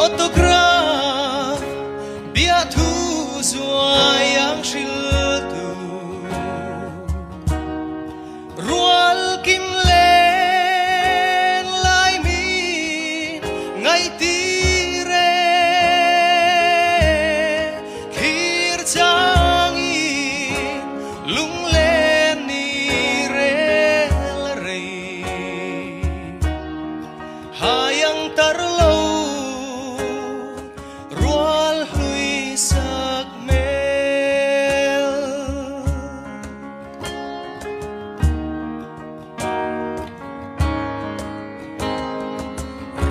autograph bia thu zuayang shiltu rual kim len lai min ngai ti re khir chang in lung len ni re la re hayang tar lo rual hui sak mel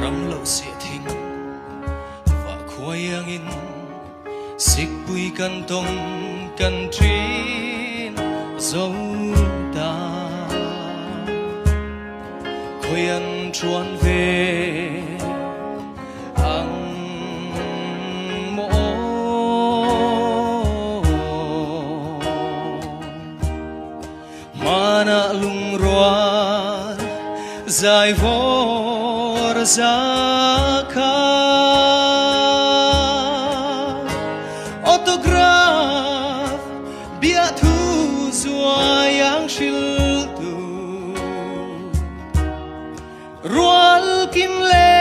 ram lo sia thing và khoyang in sik pui kan tong kan trin dấu ta khoyan chuan về ang mo mana lung ruan dài vor za kha autograph bia thu zuayang shil tu rual kim le